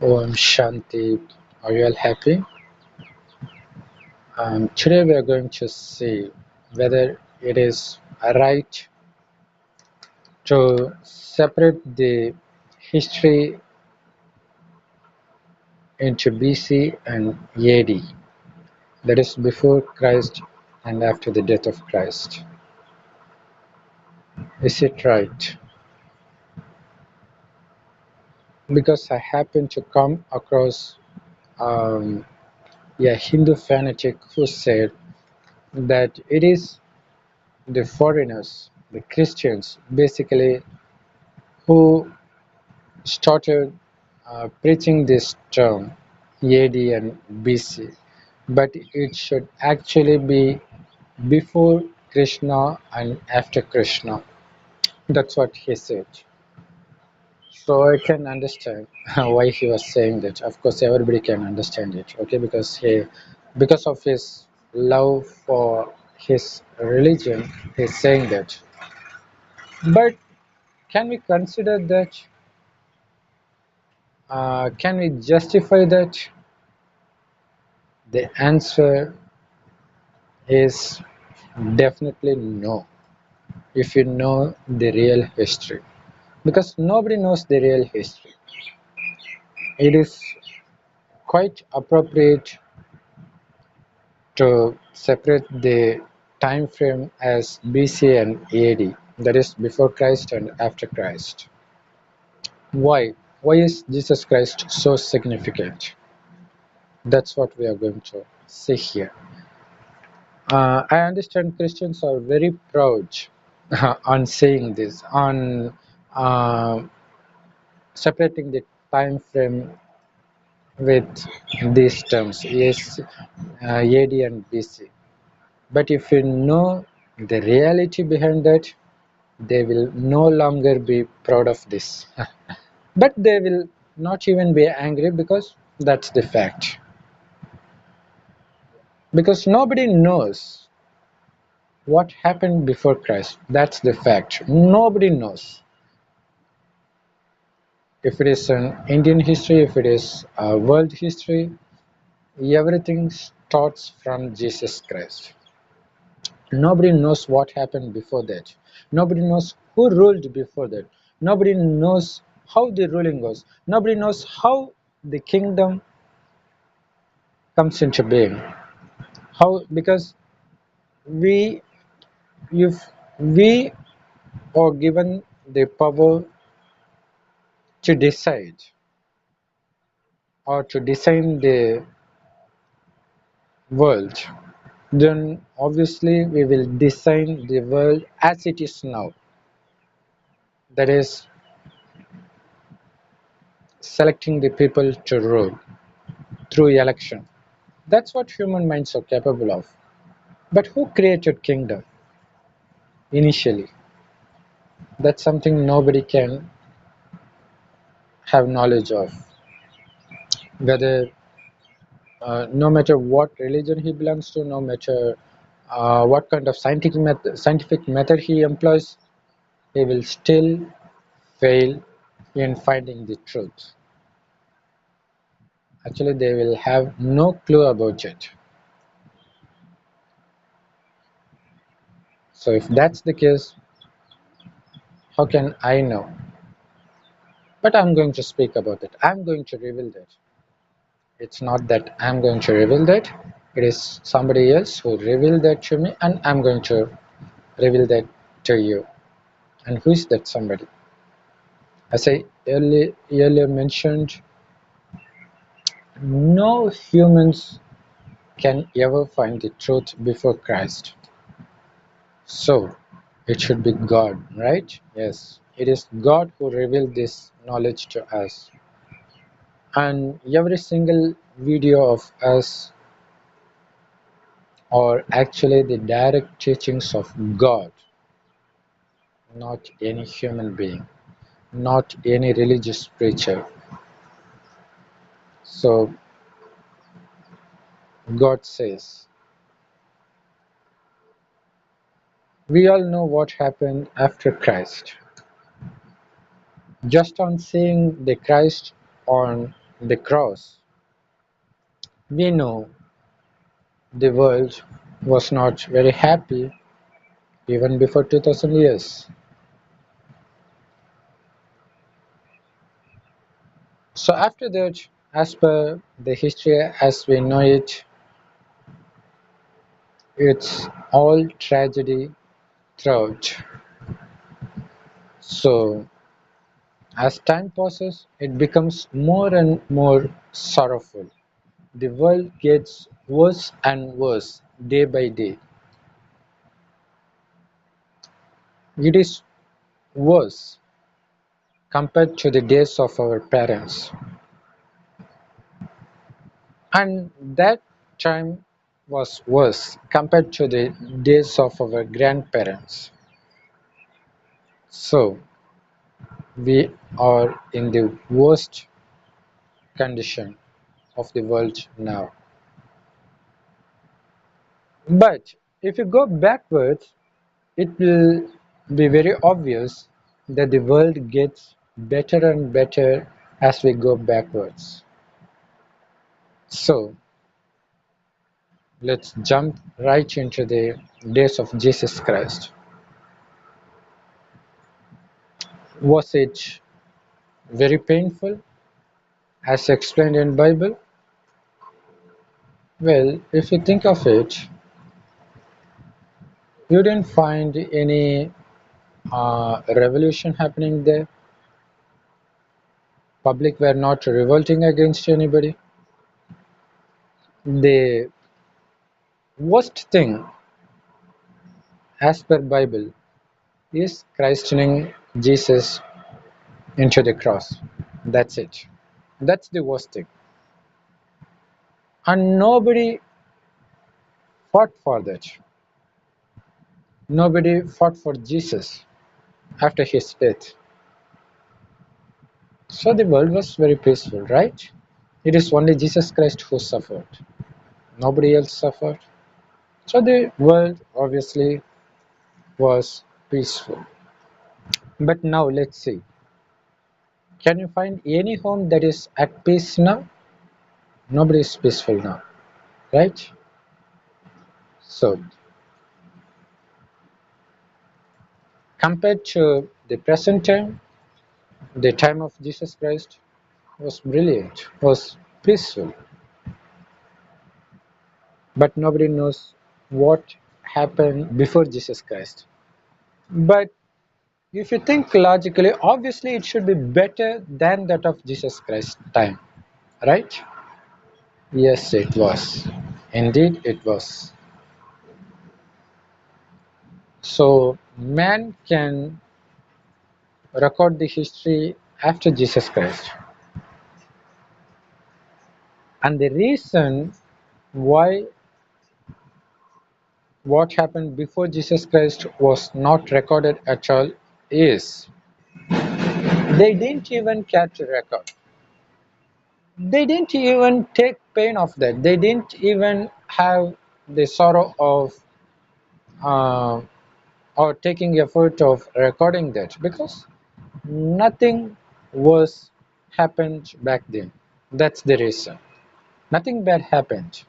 Om Shanti. Are you all happy? Today we are going to see whether it is right to separate the history into BC and AD, that is before Christ and after the death of Christ. Is it right? Because I happen to come across um, a Hindu fanatic who said that it is the foreigners, the Christians, basically who started preaching this term AD and BC, but it should actually be before Krishna and after Krishna. That's what he said. So I can understand why he was saying that. Of course, everybody can understand it, okay? Because of his love for his religion, he's saying that. But can we consider that? Can we justify that? The answer is definitely no, if you know the real history. Because nobody knows the real history. It is quite appropriate to separate the time frame as BC and AD, that is before Christ and after Christ. Why? Why is Jesus Christ so significant? That's what we are going to see here. I understand Christians are very proud on saying this, on uh, separating the time frame with these terms, yes, AD and BC. But if you know the reality behind that, they will no longer be proud of this. But they will not even be angry because that's the fact. Because nobody knows what happened before Christ. That's the fact. Nobody knows. If it is an Indian history, if it is a world history, everything starts from Jesus Christ. Nobody knows what happened before that. Nobody knows who ruled before that. Nobody knows how the ruling was. Nobody knows how the kingdom comes into being. How, because we, if we are given the power to decide or to design the world, then obviously we will design the world as it is now. That is, selecting the people to rule through election. That's what human minds are capable of. But who created kingdom initially? That's something nobody can have knowledge of. Whether, no matter what religion he belongs to, no matter what kind of scientific method he employs, he will still fail in finding the truth. Actually, they will have no clue about it. So if that's the case, how can I know? But I'm going to speak about it. I'm going to reveal that. It's not that I'm going to reveal that. It is somebody else who revealed that to me, and I'm going to reveal that to you. And who is that somebody? As I earlier mentioned, no humans can ever find the truth before Christ. So it should be God, right? Yes, it is God who revealed this knowledge to us. And every single video of us are actually the direct teachings of God, not any human being, not any religious preacher. So God says, we all know what happened after Christ. Just on seeing the Christ on the cross, we know the world was not very happy even before 2000 years. So after that, as per the history as we know it, it's all tragedy throughout. So as time passes, it becomes more and more sorrowful. The world gets worse and worse day by day. It is worse compared to the days of our parents. And that time was worse compared to the days of our grandparents. So we are in the worst condition of the world now. But if you go backwards, it will be very obvious that the world gets better and better as we go backwards. So let's jump right into the days of Jesus Christ. Was it very painful as explained in Bible? Well, if you think of it, you didn't find any revolution happening there. Public were not revolting against anybody. The worst thing as per Bible is christening Jesus into the cross. That's it. That's the worst thing. And nobody fought for that. Nobody fought for Jesus after his death. So the world was very peaceful, right? It is only Jesus Christ who suffered. Nobody else suffered. So the world obviously was peaceful. But now let's see. Can you find any home that is at peace now? Nobody is peaceful now, right? So compared to the present time, the time of Jesus Christ was brilliant, was peaceful. But nobody knows what happened before Jesus Christ. But if you think logically, obviously it should be better than that of Jesus Christ's time, right? Yes, it was. Indeed, it was. So, man can record the history after Jesus Christ. And the reason why what happened before Jesus Christ was not recorded at all is they didn't even care to record. They didn't even take pain of that. They didn't even have the sorrow of uh, or taking effort of recording that because nothing was happened back then. That's the reason. Nothing bad happened.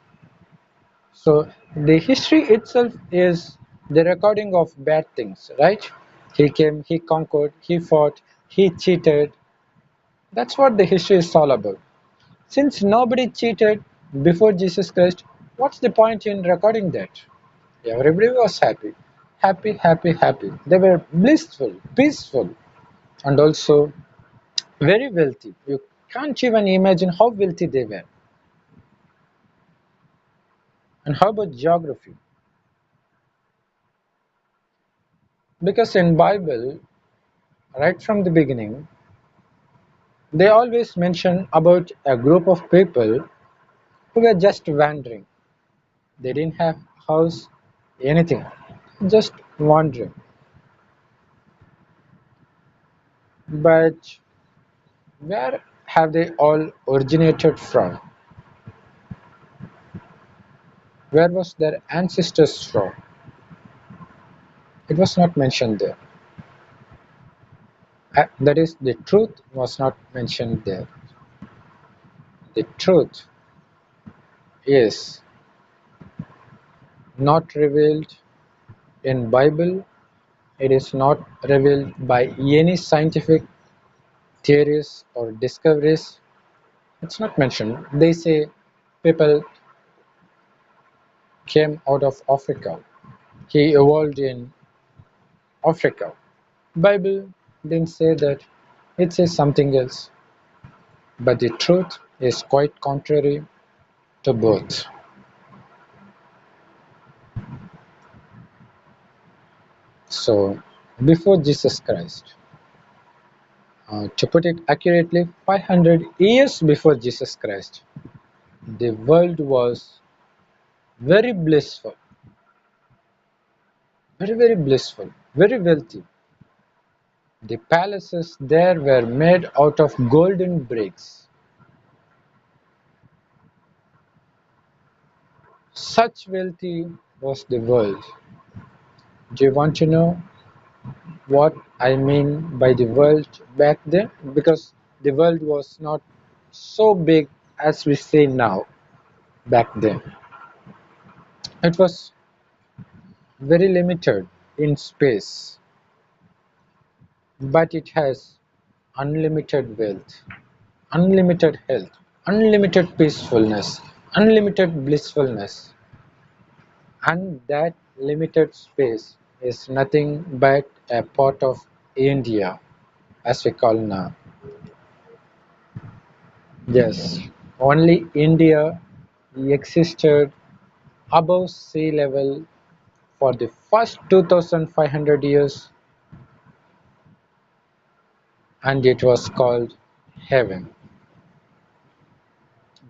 So the history itself is the recording of bad things, right? He came, he conquered, he fought, he cheated. That's what the history is all about. Since nobody cheated before Jesus Christ, what's the point in recording that? Everybody was happy. Happy, happy, happy. They were blissful, peaceful, and also very wealthy. You can't even imagine how wealthy they were. And how about geography? Because in Bible, right from the beginning, they always mention about a group of people who were just wandering. They didn't have house, anything, just wandering. But where have they all originated from? Where was their ancestors from? It was not mentioned there. That is, the truth was not mentioned there. The truth is not revealed in Bible. It is not revealed by any scientific theories or discoveries. It's not mentioned. They say people came out of Africa. He evolved in Africa. Bible didn't say that. It says something else. But the truth is quite contrary to both. So, before Jesus Christ, to put it accurately, 500 years before Jesus Christ, the world was very blissful, very blissful, very wealthy. The palaces there were made out of golden bricks. Such wealthy was the world. Do you want to know what I mean by the world back then? Because the world was not so big as we say now back then. It was very limited in space, but it has unlimited wealth, unlimited health, unlimited peacefulness, unlimited blissfulness, and that limited space is nothing but a part of India, as we call now. Yes, only India existed above sea level for the first 2500 years, and it was called heaven.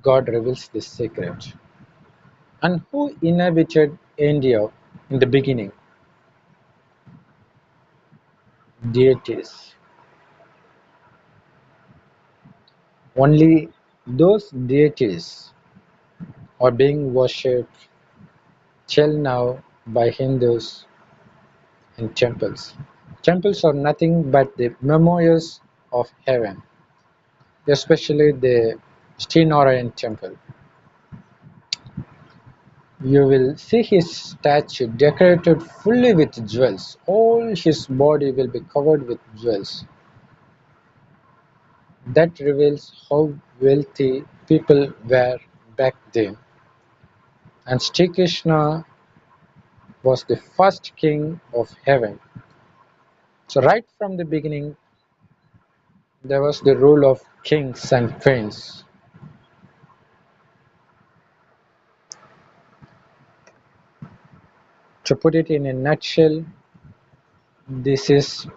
God reveals this secret. And who inhabited India in the beginning? Deities. Only those deities are being worshipped till now by Hindus in temples. Temples are nothing but the memorials of heaven, especially the Srinarayan temple. You will see his statue decorated fully with jewels. All his body will be covered with jewels. That reveals how wealthy people were back then. And Sri Krishna was the first king of heaven. So right from the beginning, there was the rule of kings and queens. To put it in a nutshell, this is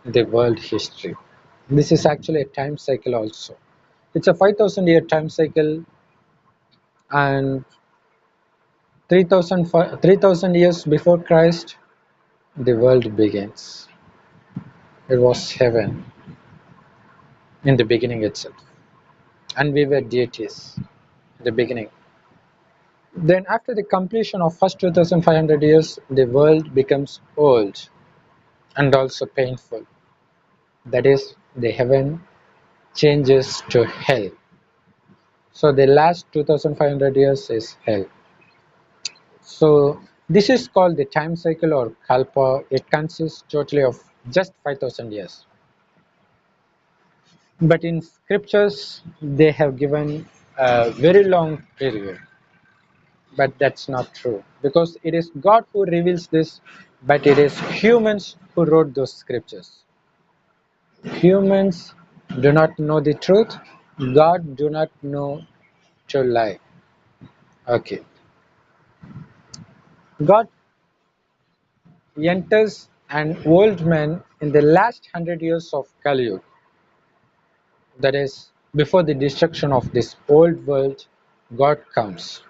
the world history. This is actually a time cycle also. It's a 5000-year time cycle, and 3000 years before Christ, the world begins. It was heaven in the beginning itself, and we were deities in the beginning. Then after the completion of first 2500 years, the world becomes old and also painful. That is, the heaven changes to hell. So the last 2500 years is hell. So this is called the time cycle or kalpa. It consists totally of just 5000 years. But in scriptures, they have given a very long period. But that's not true, because it is God who reveals this, but it is humans who wrote those scriptures. Humans do not know the truth. God do not know to lie. Okay. God enters an old man in the last 100 years of Kali Yuga, that is, before the destruction of this old world. God comes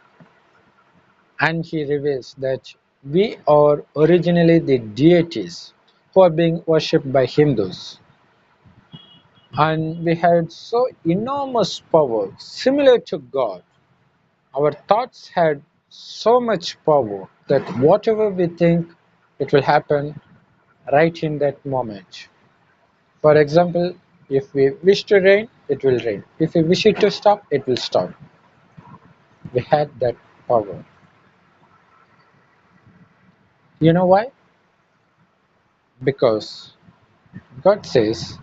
and he reveals that we are originally the deities who are being worshipped by Hindus, and we had so enormous power similar to God. Our thoughts had so much power that whatever we think, it will happen right in that moment. For example, If we wish to rain, it will rain. If we wish it to stop, it will stop. We had that power. You know why? Because God says,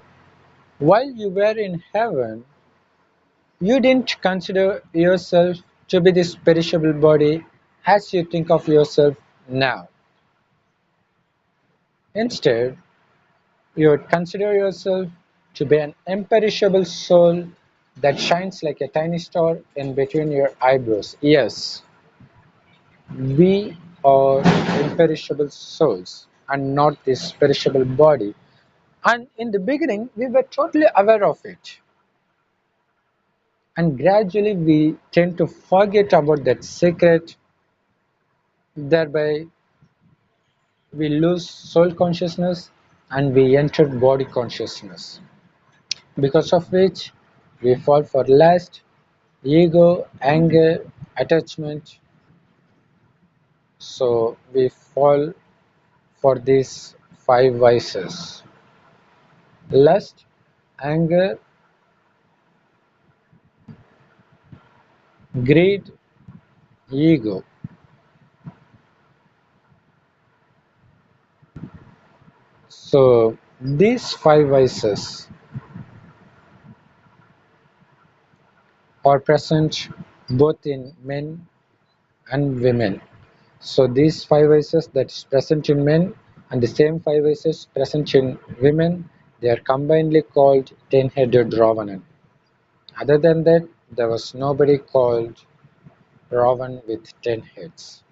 while you were in heaven, you didn't consider yourself to be this perishable body as you think of yourself now. Instead, you would consider yourself to be an imperishable soul that shines like a tiny star in between your eyebrows. Yes, we are imperishable souls and not this perishable body. And in the beginning, we were totally aware of it. And gradually, we tend to forget about that secret, thereby, we lose soul consciousness and we enter body consciousness, because of which we fall for lust, ego, anger, attachment. So we fall for these five vices: lust, anger, greed, ego. So these five vices are present both in men and women. So these five vices that is present in men and the same five vices present in women, they are combinedly called ten-headed Ravanan. Other than that, there was nobody called Ravan with 10 heads.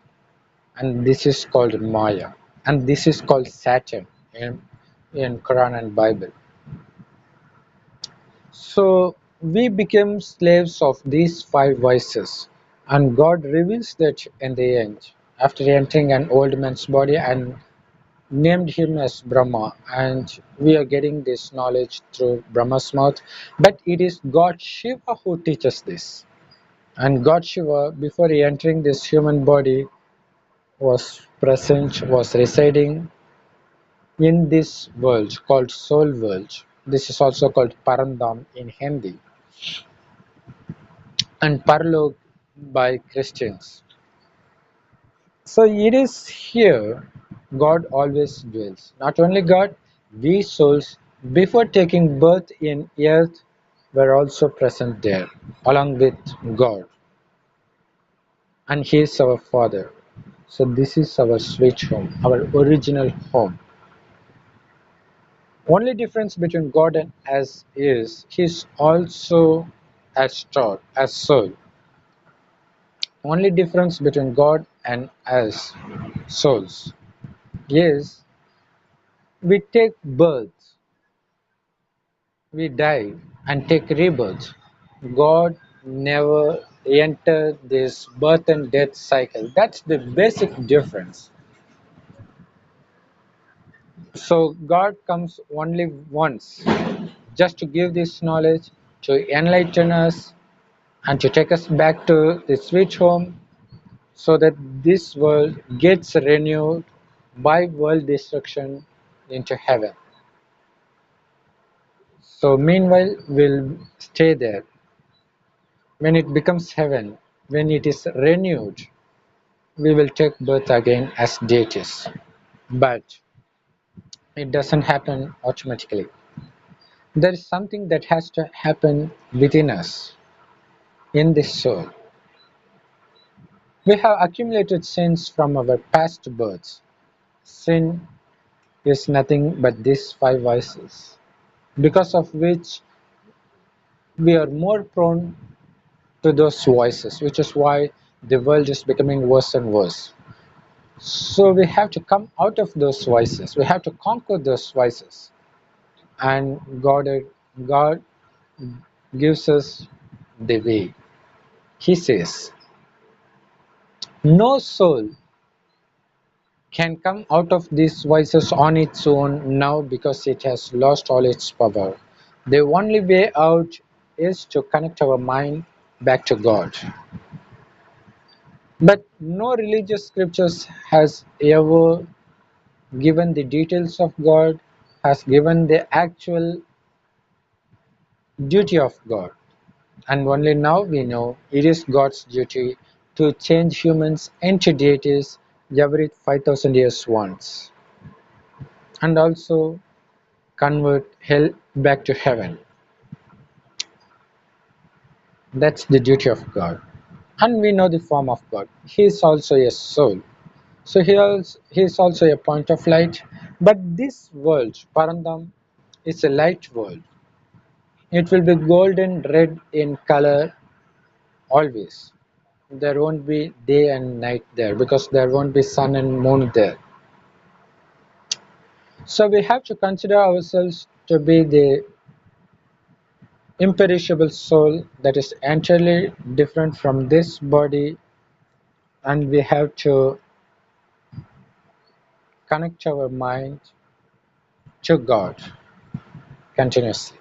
And this is called Maya. And this is called Saturn in Quran and Bible. So we became slaves of these five vices. And God reveals that in the end, after entering an old man's body and named him as Brahma. And we are getting this knowledge through Brahma's mouth. But it is God Shiva who teaches this. And God Shiva, before he entering this human body, was present, was residing in this world called soul world. This is also called Parandam in Hindi and Parlok by Christians. So it is here God always dwells. Not only God, we souls before taking birth in earth were also present there along with God, and He is our Father. So this is our switch home, our original home. Only difference between God and us is He is also as star, as soul. Only difference between God and us, souls, is we take birth, we die and take rebirth. God never entered this birth and death cycle. That's the basic difference. So God comes only once, just to give this knowledge, to enlighten us, and to take us back to the sweet home, so that this world gets renewed by world destruction into heaven. So meanwhile, we'll stay there. When it becomes heaven, when it is renewed, we will take birth again as deities. But it doesn't happen automatically. There is something that has to happen within us, in this soul. We have accumulated sins from our past births. Sin is nothing but these five vices, because of which we are more prone to those vices, which is why the world is becoming worse and worse. So we have to come out of those vices. We have to conquer those vices. And God gives us the way. He says, no soul can come out of these vices on its own now because it has lost all its power. The only way out is to connect our mind back to God. But no religious scriptures has ever given the details of God, has given the actual duty of God. And only now we know it is God's duty to change humans into deities every 5000 years once, and also convert hell back to heaven. That's the duty of God. And we know the form of God. He is also a soul. So he is also a point of light. But this world, Parandam, is a light world. It will be golden red in color always. There won't be day and night there because there won't be sun and moon there. So we have to consider ourselves to be the imperishable soul that is entirely different from this body, and we have to connect our mind to God continuously.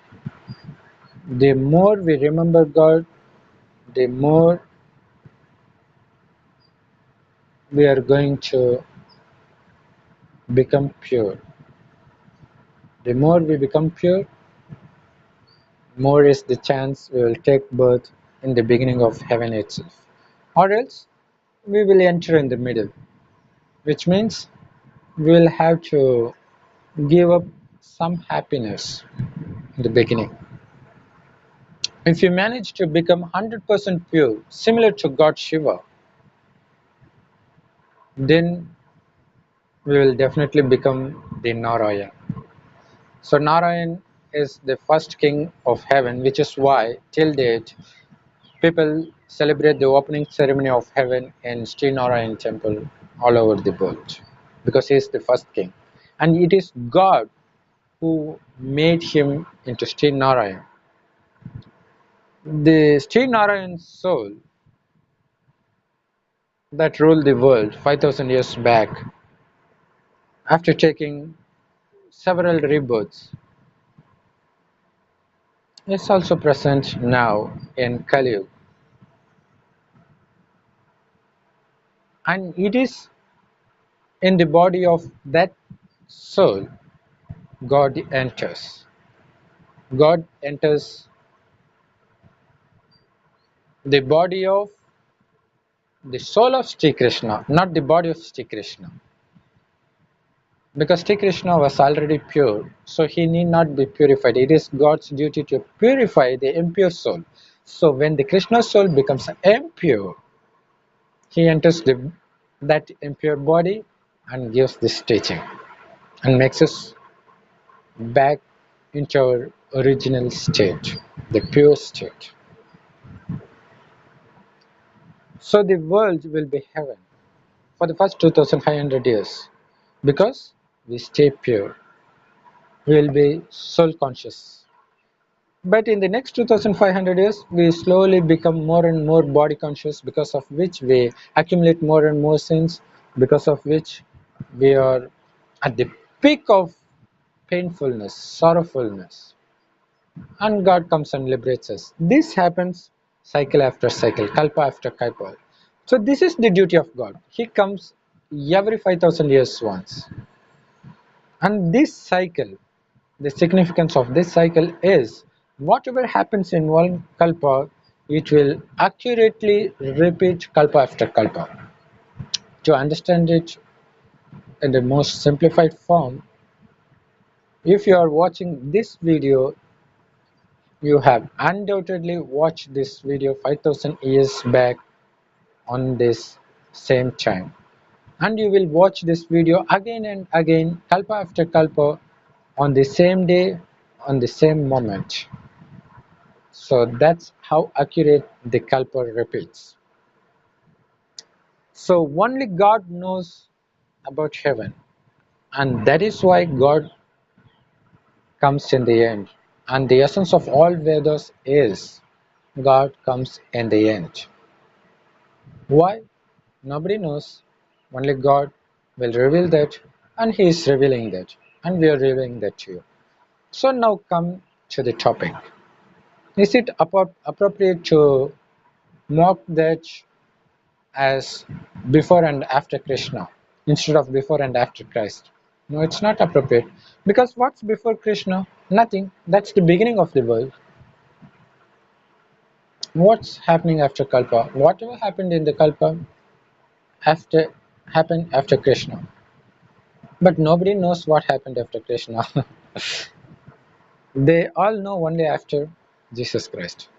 The more we remember God, the more we are going to become pure. The more we become pure, more is the chance we will take birth in the beginning of heaven itself. Or else we will enter in the middle, which means we will have to give up some happiness in the beginning. If you manage to become 100% pure, similar to God Shiva, then we will definitely become the Narayan. So Narayan is the first king of heaven, which is why till date people celebrate the opening ceremony of heaven in Sri Narayan temple all over the world because he is the first king. And it is God who made him into Sri Narayan. The Sri Narayan soul that ruled the world 5000 years back, after taking several rebirths, is also present now in Kali Yuga. And it is in the body of that soul God enters. God enters the body of the soul of Sri Krishna, not the body of Sri Krishna. Because Sri Krishna was already pure, so he need not be purified. It is God's duty to purify the impure soul. So when the Krishna soul becomes impure, he enters that impure body and gives this teaching and makes us back into our original state, the pure state. So the world will be heaven for the first 2500 years because we stay pure. We will be soul conscious. But in the next 2500 years, we slowly become more and more body conscious, because of which we accumulate more and more sins, because of which we are at the peak of painfulness, sorrowfulness, and God comes and liberates us. This happens cycle after cycle, kalpa after kalpa. So this is the duty of God. He comes every 5000 years once. And this cycle, the significance of this cycle is whatever happens in one kalpa, it will accurately repeat kalpa after kalpa. To understand it in the most simplified form, if you are watching this video, you have undoubtedly watched this video 5000 years back on this same time. And you will watch this video again and again, kalpa after kalpa, on the same day, on the same moment. So that's how accurate the kalpa repeats. So only God knows about heaven, and that is why God comes in the end. And the essence of all Vedas is God comes in the end. Why? Nobody knows. Only God will reveal that, and He is revealing that, and we are revealing that to you. So now come to the topic. Is it appropriate to mock that as before and after Krishna instead of before and after Christ? No, it's not appropriate, because what's before Krishna? Nothing. That's the beginning of the world. What's happening after Kalpa? Whatever happened in the Kalpa after happened after Krishna. But nobody knows what happened after Krishna. They all know only after Jesus Christ.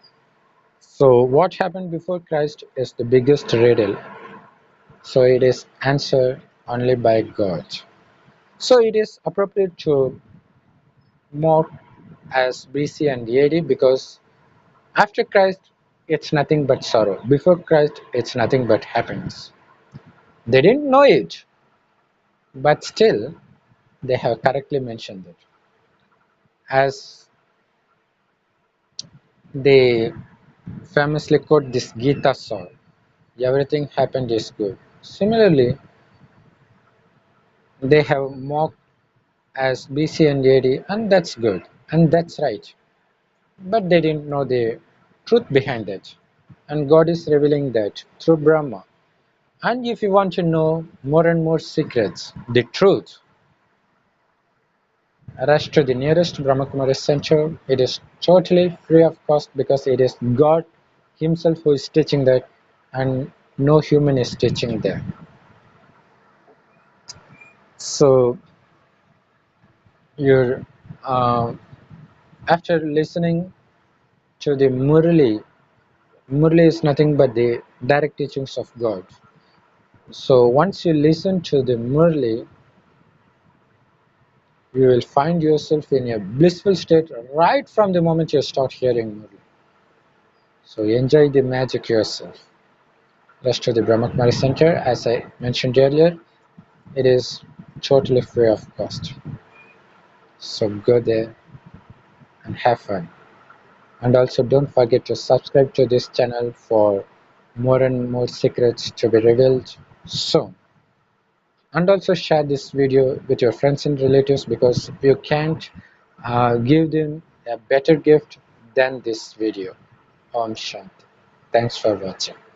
So what happened before Christ is the biggest riddle. So it is answered only by God. So it is appropriate to mark as BC and AD because after Christ it's nothing but sorrow. Before Christ it's nothing but happiness. They didn't know it, but still they have correctly mentioned it. As they famously quote this Gita song, everything happened is good. Similarly, they have mocked as BC and AD, and that's good, and that's right. But they didn't know the truth behind it. And God is revealing that through Brahma. And if you want to know more and more secrets, the truth, rush to the nearest Brahma Kumari center. It is totally free of cost because it is God Himself who is teaching that, and no human is teaching there. So, you're uh, after listening to the Murli, Murli is nothing but the direct teachings of God. So once you listen to the Murli, you will find yourself in a blissful state right from the moment you start hearing Murli. So enjoy the magic yourself. Rest to the Brahmakumari Center, as I mentioned earlier, it is totally free of cost. So go there and have fun. And also don't forget to subscribe to this channel for more and more secrets to be revealed soon. And also share this video with your friends and relatives because you can't give them a better gift than this video. Om Shanti. Thanks for watching.